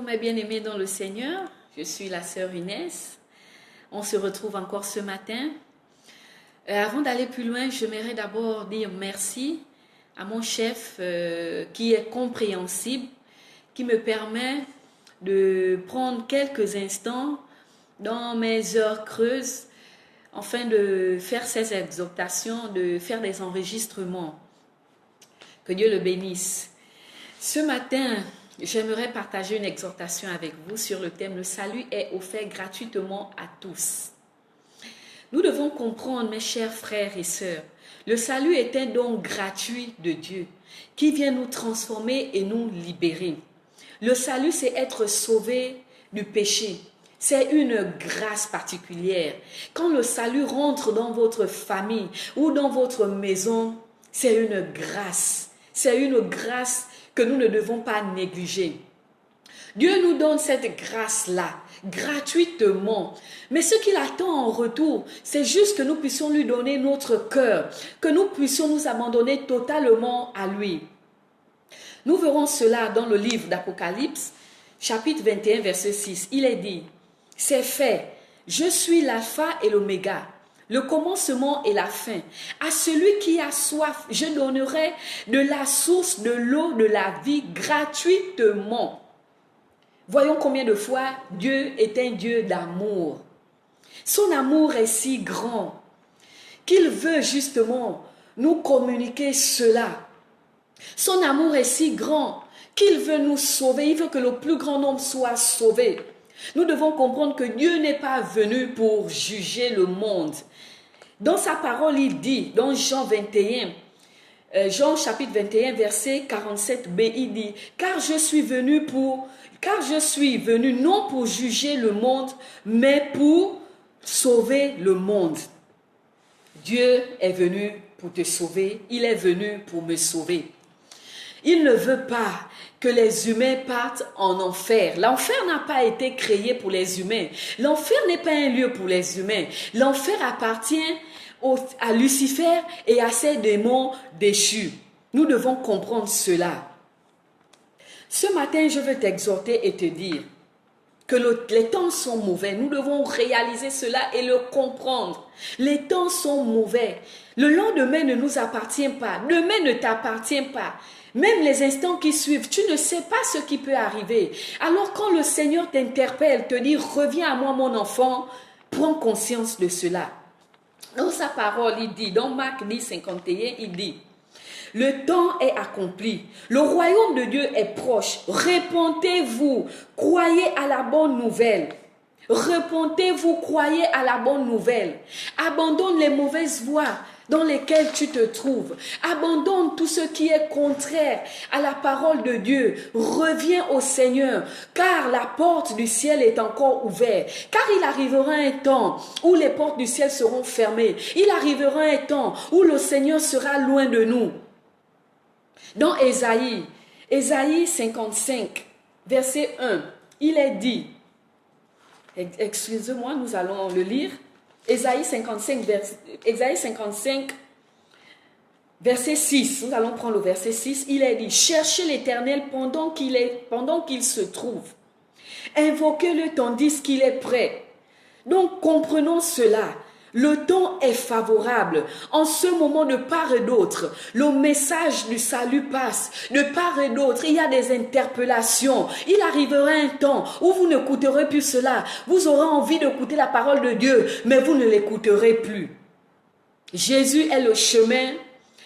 Bonjour mes bien-aimés dans le Seigneur, je suis la sœur Inès. On se retrouve encore ce matin. Avant d'aller plus loin, j'aimerais d'abord dire merci à mon chef qui est compréhensible, qui me permet de prendre quelques instants dans mes heures creuses afin de faire ces exhortations, de faire des enregistrements. Que Dieu le bénisse. Ce matin, j'aimerais partager une exhortation avec vous sur le thème « Le salut est offert gratuitement à tous ». Nous devons comprendre, mes chers frères et sœurs, le salut est un don gratuit de Dieu qui vient nous transformer et nous libérer. Le salut, c'est être sauvé du péché. C'est une grâce particulière. Quand le salut rentre dans votre famille ou dans votre maison, c'est une grâce. C'est une grâce que nous ne devons pas négliger. Dieu nous donne cette grâce-là, gratuitement. Mais ce qu'il attend en retour, c'est juste que nous puissions lui donner notre cœur, que nous puissions nous abandonner totalement à lui. Nous verrons cela dans le livre d'Apocalypse, chapitre 21, verset 6. Il est dit, « C'est fait, je suis l'alpha et l'oméga, le commencement et la fin. À celui qui a soif, je donnerai de la source de l'eau de la vie gratuitement. » Voyons combien de fois Dieu est un Dieu d'amour. Son amour est si grand qu'il veut justement nous communiquer cela. Son amour est si grand qu'il veut nous sauver. Il veut que le plus grand nombre soit sauvé. Nous devons comprendre que Dieu n'est pas venu pour juger le monde. Dans sa parole, il dit, dans Jean 21, Jean chapitre 21, verset 47b, il dit, « Car je suis venu non pour juger le monde, mais pour sauver le monde. » Dieu est venu pour te sauver, il est venu pour me sauver. Il ne veut pas que les humains partent en enfer. L'enfer n'a pas été créé pour les humains. L'enfer n'est pas un lieu pour les humains. L'enfer appartient à Lucifer et à ses démons déchus. Nous devons comprendre cela. Ce matin, je veux t'exhorter et te dire que les temps sont mauvais. Nous devons réaliser cela et le comprendre. Les temps sont mauvais. Le lendemain ne nous appartient pas. Demain ne t'appartient pas. Même les instants qui suivent, tu ne sais pas ce qui peut arriver. Alors quand le Seigneur t'interpelle, te dit « Reviens à moi mon enfant », prends conscience de cela. Dans sa parole, il dit, dans Marc 10, 51, il dit « Le temps est accompli, le royaume de Dieu est proche, répentez-vous, croyez à la bonne nouvelle. » Repentez-vous, croyez à la bonne nouvelle. Abandonne les mauvaises voies dans lesquelles tu te trouves. Abandonne tout ce qui est contraire à la parole de Dieu. Reviens au Seigneur, car la porte du ciel est encore ouverte. Car il arrivera un temps où les portes du ciel seront fermées. Il arrivera un temps où le Seigneur sera loin de nous. Dans Ésaïe 55, verset 1, il est dit, excusez-moi, nous allons le lire. Ésaïe 55, verset 6. Nous allons prendre le verset 6. Il est dit, cherchez l'Éternel pendant qu'il se trouve. Invoquez-le tandis qu'il est prêt. Donc, comprenons cela. Le temps est favorable. En ce moment, de part et d'autre, le message du salut passe. De part et d'autre, il y a des interpellations. Il arrivera un temps où vous n'écouterez plus cela. Vous aurez envie d'écouter la parole de Dieu, mais vous ne l'écouterez plus. Jésus est le chemin,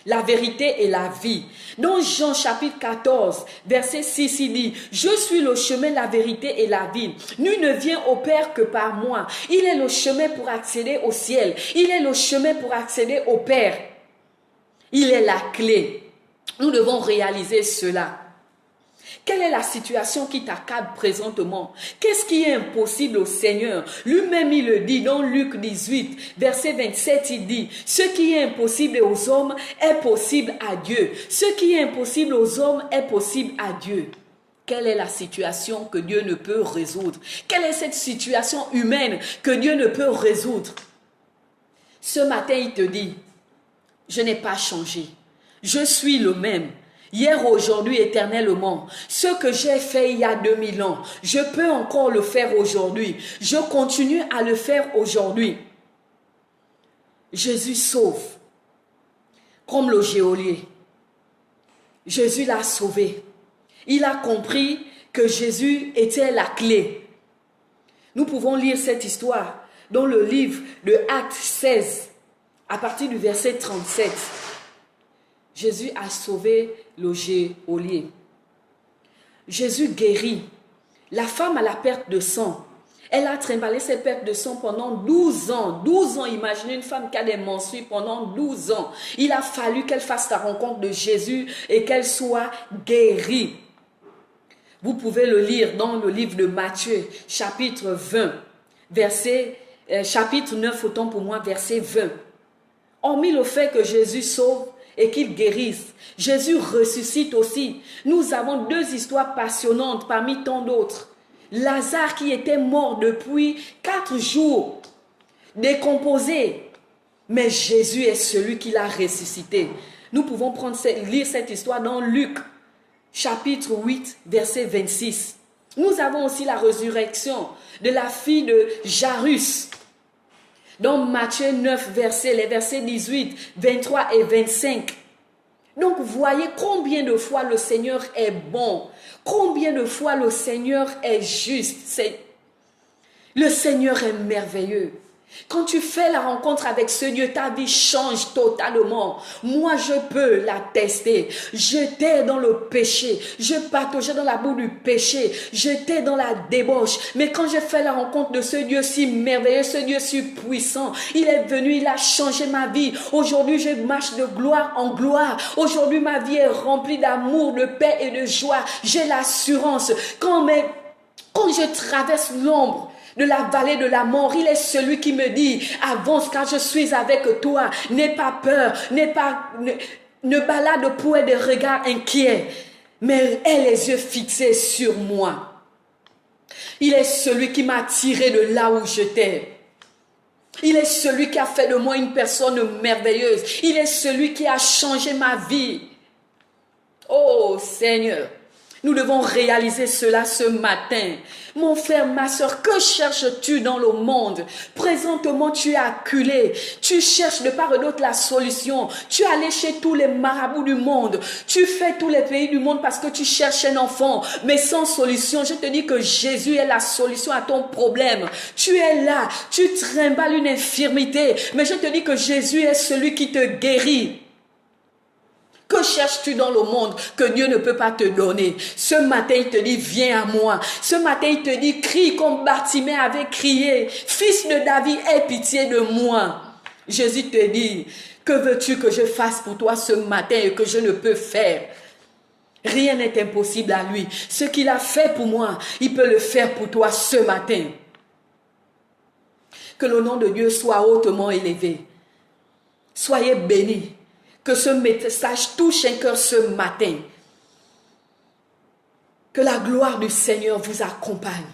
la vérité et la vie. Dans Jean chapitre 14, verset 6, il dit, « Je suis le chemin, la vérité et la vie. Nul ne vient au Père que par moi. » Il est le chemin pour accéder au ciel. Il est le chemin pour accéder au Père. Il est la clé. Nous devons réaliser cela. Quelle est la situation qui t'accable présentement? Qu'est-ce qui est impossible au Seigneur? Lui-même, il le dit dans Luc 18, verset 27, il dit, « Ce qui est impossible aux hommes est possible à Dieu. Ce qui est impossible aux hommes est possible à Dieu. » Quelle est la situation que Dieu ne peut résoudre? Quelle est cette situation humaine que Dieu ne peut résoudre? Ce matin, il te dit, « Je n'ai pas changé. Je suis le même. » hier, aujourd'hui, éternellement. Ce que j'ai fait il y a 2000 ans, je peux encore le faire aujourd'hui. Je continue à le faire aujourd'hui. Jésus sauve, comme le geôlier. Jésus l'a sauvé. Il a compris que Jésus était la clé. Nous pouvons lire cette histoire dans le livre de Actes 16, à partir du verset 37. Jésus a sauvé le geôlier. Jésus guérit. La femme à la perte de sang, elle a trimballé ses pertes de sang pendant 12 ans. 12 ans, imaginez une femme qui a des menstrues pendant 12 ans. Il a fallu qu'elle fasse la rencontre de Jésus et qu'elle soit guérie. Vous pouvez le lire dans le livre de Matthieu, chapitre 20, chapitre 9, autant pour moi, verset 20. Hormis le fait que Jésus sauve et qu'il guérisse, Jésus ressuscite aussi. Nous avons deux histoires passionnantes parmi tant d'autres. Lazare qui était mort depuis 4 jours, décomposé, mais Jésus est celui qui l'a ressuscité. Nous pouvons lire cette histoire dans Luc, chapitre 8, verset 26. Nous avons aussi la résurrection de la fille de Jairus. Dans Matthieu 9, les versets 18, 23 et 25. Donc, voyez combien de fois le Seigneur est bon. Combien de fois le Seigneur est juste. Le Seigneur est merveilleux. Quand tu fais la rencontre avec ce Dieu, ta vie change totalement. Moi, je peux l'attester. J'étais dans le péché. Je pataugeais dans la boue du péché. J'étais dans la débauche. Mais quand j'ai fait la rencontre de ce Dieu si merveilleux, ce Dieu si puissant, il est venu, il a changé ma vie. Aujourd'hui, je marche de gloire en gloire. Aujourd'hui, ma vie est remplie d'amour, de paix et de joie. J'ai l'assurance. Quand je traverse l'ombre de la vallée de la mort, il est celui qui me dit, avance car je suis avec toi, n'aie pas peur, ne balade point des regards inquiets, mais aie les yeux fixés sur moi. Il est celui qui m'a tiré de là où j'étais. Il est celui qui a fait de moi une personne merveilleuse. Il est celui qui a changé ma vie. Oh Seigneur, nous devons réaliser cela ce matin. Mon frère, ma soeur, que cherches-tu dans le monde? Présentement, tu es acculé. Tu cherches de part et d'autre la solution. Tu es allé chez tous les marabouts du monde. Tu fais tous les pays du monde parce que tu cherches un enfant. Mais sans solution, je te dis que Jésus est la solution à ton problème. Tu es là, tu trimbales une infirmité. Mais je te dis que Jésus est celui qui te guérit. Que cherches-tu dans le monde que Dieu ne peut pas te donner? Ce matin, il te dit, viens à moi. Ce matin, il te dit, crie comme Bartimée avait crié. Fils de David, aie pitié de moi. Jésus te dit, que veux-tu que je fasse pour toi ce matin et que je ne peux faire? Rien n'est impossible à lui. Ce qu'il a fait pour moi, il peut le faire pour toi ce matin. Que le nom de Dieu soit hautement élevé. Soyez bénis. Que ce message touche un cœur ce matin. Que la gloire du Seigneur vous accompagne.